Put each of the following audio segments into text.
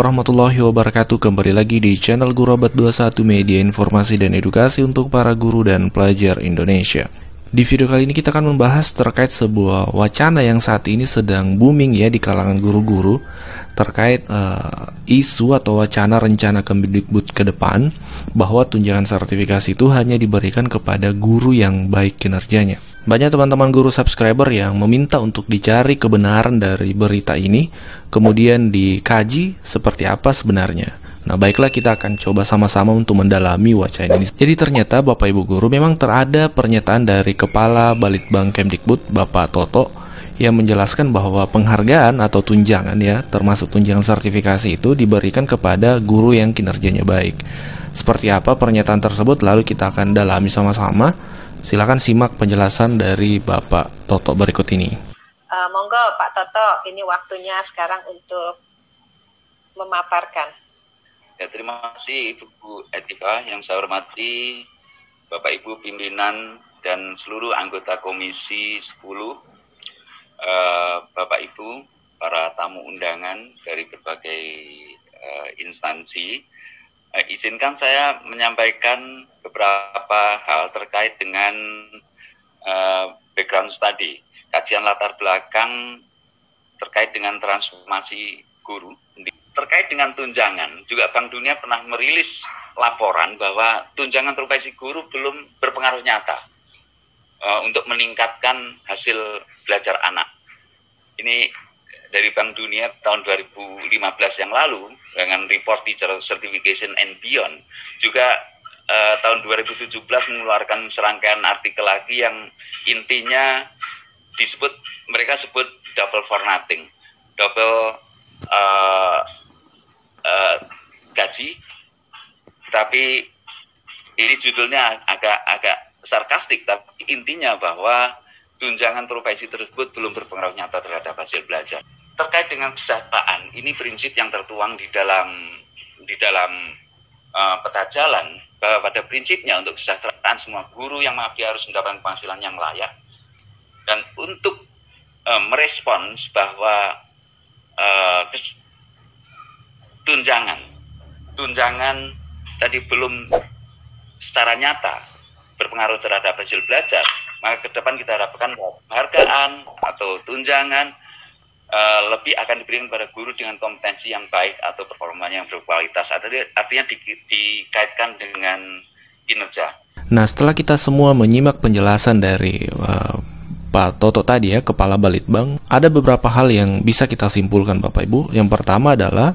warahmatullahi wabarakatuh. Kembali lagi di channel Guru Abad 21, media informasi dan edukasi untuk para guru dan pelajar Indonesia. Di video kali ini kita akan membahas terkait sebuah wacana yang saat ini sedang booming ya di kalangan guru-guru, terkait isu atau wacana rencana Kemdikbud ke depan bahwa tunjangan sertifikasi itu hanya diberikan kepada guru yang baik kinerjanya. Banyak teman-teman guru subscriber yang meminta untuk dicari kebenaran dari berita ini, kemudian dikaji seperti apa sebenarnya. Nah, baiklah, kita akan coba sama-sama untuk mendalami wacana ini. Jadi ternyata Bapak Ibu Guru memang terada pernyataan dari Kepala Balitbang Kemdikbud, Bapak Toto, yang menjelaskan bahwa penghargaan atau tunjangan ya, termasuk tunjangan sertifikasi itu diberikan kepada guru yang kinerjanya baik. Seperti apa pernyataan tersebut, lalu kita akan dalami sama-sama. Silakan simak penjelasan dari Bapak Toto berikut ini. Monggo Pak Toto, ini waktunya sekarang untuk memaparkan. Ya, terima kasih Ibu Etika yang saya hormati, Bapak Ibu pimpinan dan seluruh anggota Komisi 10, Bapak Ibu, para tamu undangan dari berbagai instansi. Izinkan saya menyampaikan beberapa hal terkait dengan background study, kajian latar belakang terkait dengan transformasi guru. Terkait dengan tunjangan, juga Bank Dunia pernah merilis laporan bahwa tunjangan profesi guru belum berpengaruh nyata untuk meningkatkan hasil belajar anak. Ini dari Bank Dunia tahun 2015 yang lalu dengan report Teacher Certification and Beyond, juga tahun 2017 mengeluarkan serangkaian artikel lagi yang intinya mereka sebut double for nothing, double gaji, tapi ini judulnya agak sarkastik, tapi intinya bahwa tunjangan profesi tersebut belum berpengaruh nyata terhadap hasil belajar. Terkait dengan kesejahteraan, ini prinsip yang tertuang di dalam peta jalan, bahwa pada prinsipnya untuk kesejahteraan semua guru yang mengabdi harus mendapatkan penghasilan yang layak. Dan untuk merespons bahwa tunjangan tadi belum secara nyata berpengaruh terhadap hasil belajar, maka ke depan kita harapkan penghargaan atau tunjangan lebih akan diberikan kepada guru dengan kompetensi yang baik atau performa yang berkualitas. Artinya dikaitkan dengan kinerja. Nah, setelah kita semua menyimak penjelasan dari Pak Toto tadi ya, Kepala Balitbang, ada beberapa hal yang bisa kita simpulkan Bapak Ibu. Yang pertama adalah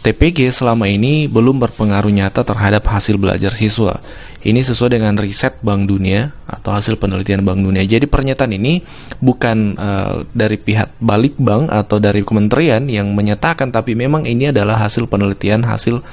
TPG selama ini belum berpengaruh nyata terhadap hasil belajar siswa. Ini sesuai dengan riset Bank Dunia atau hasil penelitian Bank Dunia. Jadi pernyataan ini bukan dari pihak Balitbang atau dari kementerian yang menyatakan, tapi memang ini adalah hasil penelitian, hasil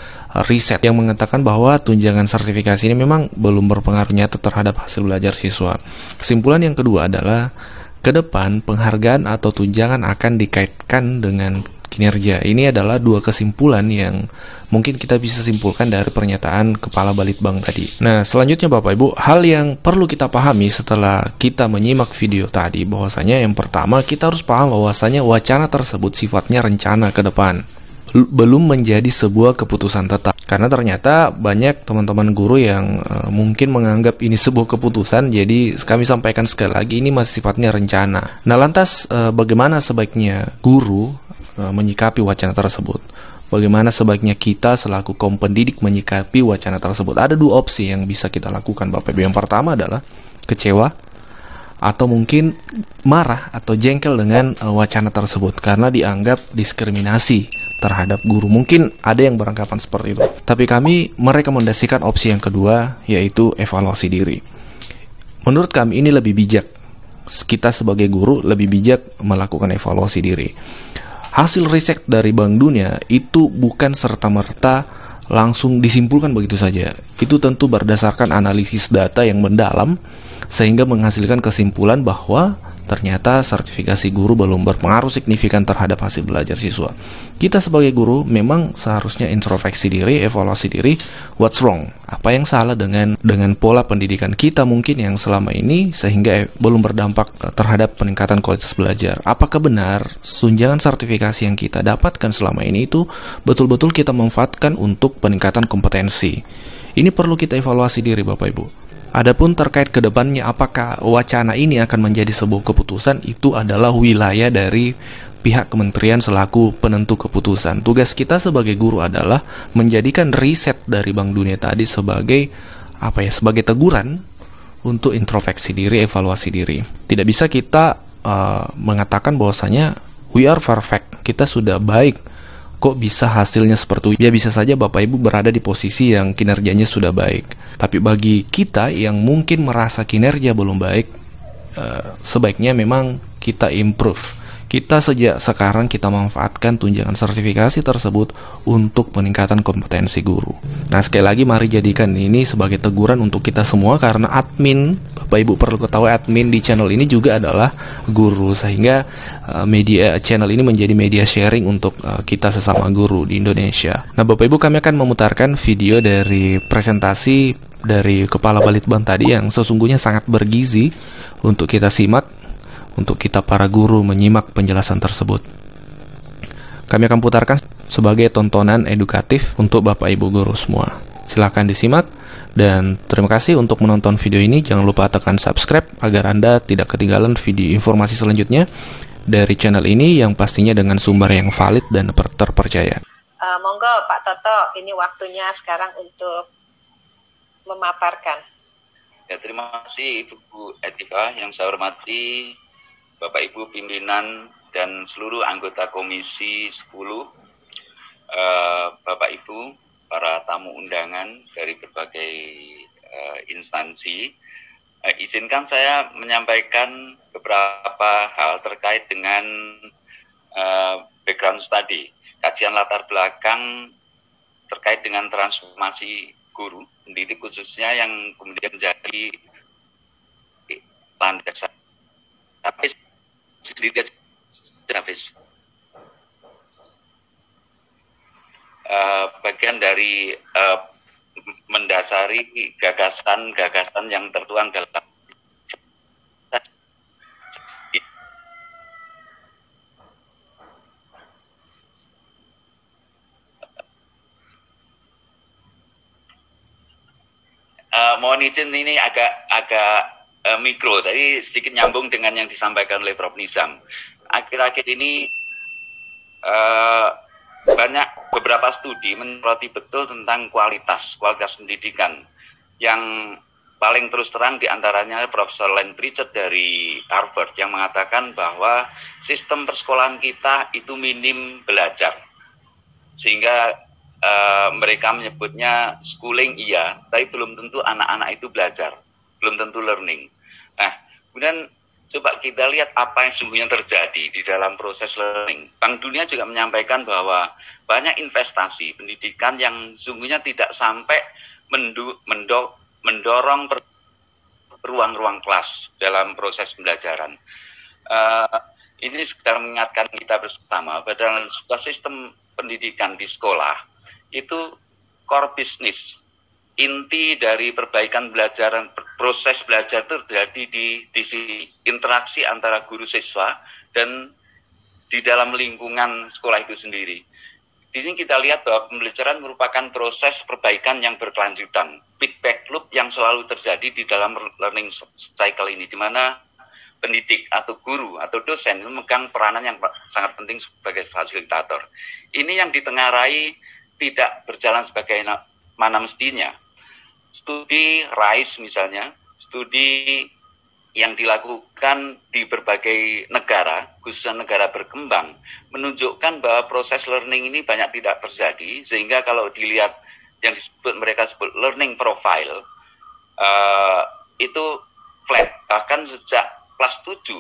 riset yang mengatakan bahwa tunjangan sertifikasi ini memang belum berpengaruh nyata terhadap hasil belajar siswa. Kesimpulan yang kedua adalah ke depan penghargaan atau tunjangan akan dikaitkan dengan kinerja. Ini adalah dua kesimpulan yang mungkin kita bisa simpulkan dari pernyataan Kepala Balitbang tadi. Nah, selanjutnya Bapak Ibu, hal yang perlu kita pahami setelah kita menyimak video tadi, bahwasanya yang pertama kita harus paham bahwasanya wacana tersebut sifatnya rencana ke depan, belum menjadi sebuah keputusan tetap. Karena ternyata banyak teman-teman guru yang mungkin menganggap ini sebuah keputusan, jadi kami sampaikan sekali lagi, ini masih sifatnya rencana. Nah, lantas bagaimana sebaiknya guru menyikapi wacana tersebut? Bagaimana sebaiknya kita selaku kaum pendidik menyikapi wacana tersebut? Ada dua opsi yang bisa kita lakukan Bapak Ibu. Yang pertama adalah kecewa atau mungkin marah atau jengkel dengan wacana tersebut karena dianggap diskriminasi terhadap guru. Mungkin ada yang beranggapan seperti itu. Tapi kami merekomendasikan opsi yang kedua, yaitu evaluasi diri. Menurut kami ini lebih bijak. Kita sebagai guru lebih bijak melakukan evaluasi diri. Hasil riset dari Bank Dunia itu bukan serta-merta langsung disimpulkan begitu saja. Itu tentu berdasarkan analisis data yang mendalam sehingga menghasilkan kesimpulan bahwa ternyata sertifikasi guru belum berpengaruh signifikan terhadap hasil belajar siswa. Kita sebagai guru memang seharusnya introspeksi diri, evaluasi diri, what's wrong? Apa yang salah dengan pola pendidikan kita mungkin yang selama ini sehingga belum berdampak terhadap peningkatan kualitas belajar. Apakah benar tunjangan sertifikasi yang kita dapatkan selama ini itu betul-betul kita manfaatkan untuk peningkatan kompetensi? Ini perlu kita evaluasi diri Bapak Ibu. Adapun terkait ke depannya apakah wacana ini akan menjadi sebuah keputusan, itu adalah wilayah dari pihak kementerian selaku penentu keputusan. Tugas kita sebagai guru adalah menjadikan riset dari Bank Dunia tadi sebagai sebagai teguran untuk introspeksi diri, evaluasi diri. Tidak bisa kita mengatakan bahwasanya we are perfect, kita sudah baik. Kok bisa hasilnya seperti itu? Ya bisa saja Bapak Ibu berada di posisi yang kinerjanya sudah baik. Tapi bagi kita yang mungkin merasa kinerja belum baik, sebaiknya memang kita improve. Kita sejak sekarang kita manfaatkan tunjangan sertifikasi tersebut untuk peningkatan kompetensi guru. Nah sekali lagi mari jadikan ini sebagai teguran untuk kita semua, karena admin, Bapak Ibu perlu ketahui admin di channel ini juga adalah guru, sehingga channel ini menjadi media sharing untuk kita sesama guru di Indonesia. Nah Bapak Ibu, kami akan memutarkan video dari presentasi dari Kepala Balitbang tadi yang sesungguhnya sangat bergizi untuk kita simak, untuk kita para guru menyimak penjelasan tersebut. Kami akan putarkan sebagai tontonan edukatif untuk Bapak Ibu guru semua. Silakan disimak, dan terima kasih untuk menonton video ini. Jangan lupa tekan subscribe agar Anda tidak ketinggalan video informasi selanjutnya dari channel ini yang pastinya dengan sumber yang valid dan terpercaya. Monggo Pak Toto, ini waktunya sekarang untuk memaparkan. Ya, terima kasih Ibu Etiva yang saya hormati, Bapak Ibu pimpinan dan seluruh anggota Komisi 10, Bapak Ibu, para tamu undangan dari berbagai instansi. Izinkan saya menyampaikan beberapa hal terkait dengan background study, kajian latar belakang terkait dengan transformasi guru, pendidik khususnya yang kemudian menjadi landasan. Tapi sedikit habis. Bagian dari mendasari gagasan-gagasan yang tertuang dalam mohon izin ini agak mikro, tadi sedikit nyambung dengan yang disampaikan oleh Prof. Nizam. Akhir-akhir ini banyak beberapa studi menyoroti betul tentang kualitas pendidikan. Yang paling terus terang diantaranya Profesor Len Pritchett dari Harvard yang mengatakan bahwa sistem persekolahan kita itu minim belajar. Sehingga mereka menyebutnya schooling iya, tapi belum tentu anak-anak itu belajar. Belum tentu learning. Nah, kemudian coba kita lihat apa yang sesungguhnya terjadi di dalam proses learning. Bank Dunia juga menyampaikan bahwa banyak investasi pendidikan yang sesungguhnya tidak sampai mendorong ruang-ruang kelas dalam proses pembelajaran. Ini sekedar mengingatkan kita bersama bahwa dalam sebuah sistem pendidikan di sekolah itu core business. Inti dari perbaikan belajaran, proses belajar itu terjadi di sini, interaksi antara guru siswa dan di dalam lingkungan sekolah itu sendiri. Di sini kita lihat bahwa pembelajaran merupakan proses perbaikan yang berkelanjutan, feedback loop yang selalu terjadi di dalam learning cycle ini, di mana pendidik atau guru atau dosen memegang peranan yang sangat penting sebagai fasilitator. Ini yang ditengarai tidak berjalan sebagai mana mestinya. Studi RISE misalnya, studi yang dilakukan di berbagai negara, khususnya negara berkembang, menunjukkan bahwa proses learning ini banyak tidak terjadi, sehingga kalau dilihat yang mereka sebut learning profile, itu flat. Bahkan sejak kelas 7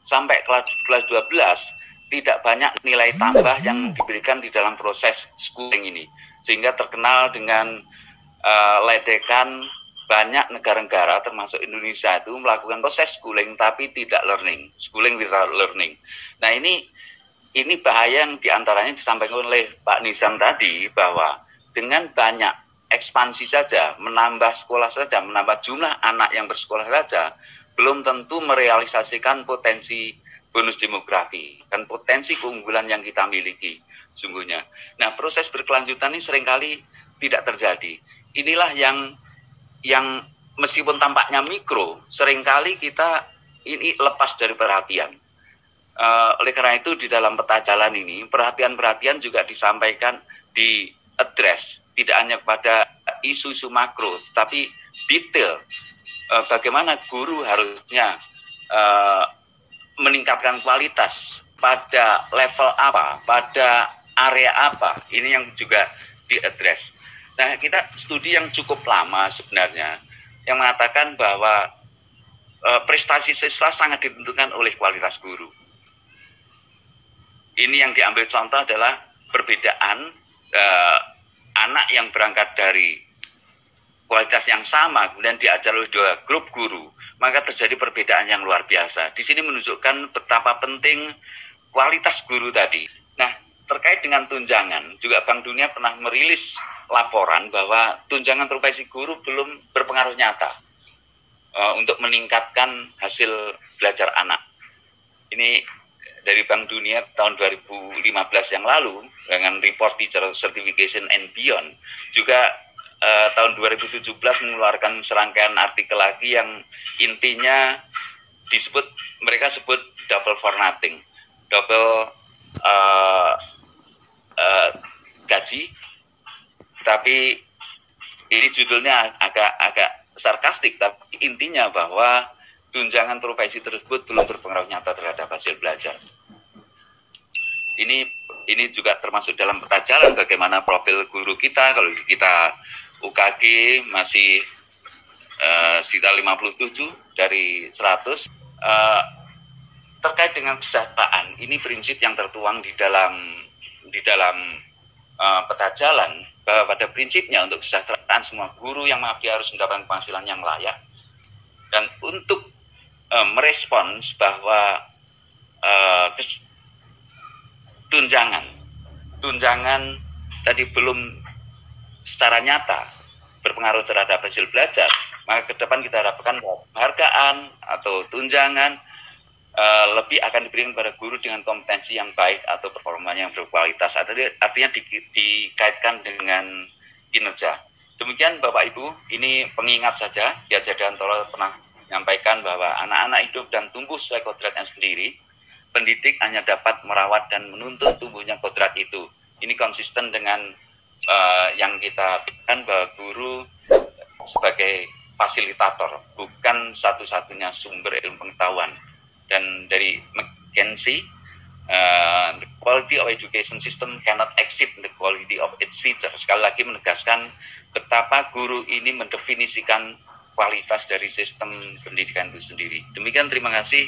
sampai kelas 12, tidak banyak nilai tambah yang diberikan di dalam proses schooling ini, sehingga terkenal dengan ledekan banyak negara-negara termasuk Indonesia itu melakukan proses schooling tapi tidak learning, schooling without learning. Nah ini bahaya yang diantaranya disampaikan oleh Pak Nisan tadi, bahwa dengan banyak ekspansi saja, menambah sekolah saja, menambah jumlah anak yang bersekolah saja, belum tentu merealisasikan potensi bonus demografi dan potensi keunggulan yang kita miliki sungguhnya. Nah, proses berkelanjutan ini seringkali tidak terjadi. Inilah yang meskipun tampaknya mikro, seringkali kita ini lepas dari perhatian. Oleh karena itu di dalam peta jalan ini, perhatian-perhatian juga disampaikan, di-address, tidak hanya pada isu-isu makro, tapi detail bagaimana guru harusnya meningkatkan kualitas pada level apa, pada area apa, ini yang juga diadres. Nah, kita studi yang cukup lama sebenarnya, yang mengatakan bahwa prestasi siswa sangat ditentukan oleh kualitas guru. Ini yang diambil contoh adalah perbedaan anak yang berangkat dari kualitas yang sama, kemudian diajar oleh dua grup guru, maka terjadi perbedaan yang luar biasa. Di sini menunjukkan betapa penting kualitas guru tadi. Nah, terkait dengan tunjangan, juga Bank Dunia pernah merilis laporan bahwa tunjangan profesi guru belum berpengaruh nyata untuk meningkatkan hasil belajar anak. Ini dari Bank Dunia tahun 2015 yang lalu, dengan report Teacher Certification and Beyond, juga tahun 2017 mengeluarkan serangkaian artikel lagi yang intinya mereka sebut double for nothing, double gaji, tapi ini judulnya agak sarkastik, tapi intinya bahwa tunjangan profesi tersebut belum berpengaruh nyata terhadap hasil belajar. Ini juga termasuk dalam peta jalan bagaimana profil guru kita. Kalau kita UKG masih sekitar 57 dari 100. Terkait dengan kesejahteraan, ini prinsip yang tertuang di dalam peta jalan, bahwa pada prinsipnya untuk kesejahteraan semua guru yang mengabdi harus mendapatkan penghasilan yang layak. Dan untuk merespons bahwa tunjangan tadi belum secara nyata berpengaruh terhadap hasil belajar, maka ke depan kita harapkan bahwa penghargaan atau tunjangan lebih akan diberikan kepada guru dengan kompetensi yang baik atau performanya yang berkualitas, artinya dikaitkan dengan kinerja. Demikian Bapak Ibu, ini pengingat saja. Ki Hajar Dewantara pernah menyampaikan bahwa anak-anak hidup dan tumbuh sesuai kodratnya sendiri. Pendidik hanya dapat merawat dan menuntut tumbuhnya kodrat itu. Ini konsisten dengan yang kita pikirkan, bahwa guru sebagai fasilitator, bukan satu-satunya sumber ilmu pengetahuan. Dan dari McKinsey, the quality of education system cannot exceed the quality of its teacher. Sekali lagi menegaskan betapa guru ini mendefinisikan kualitas dari sistem pendidikan itu sendiri. Demikian, terima kasih.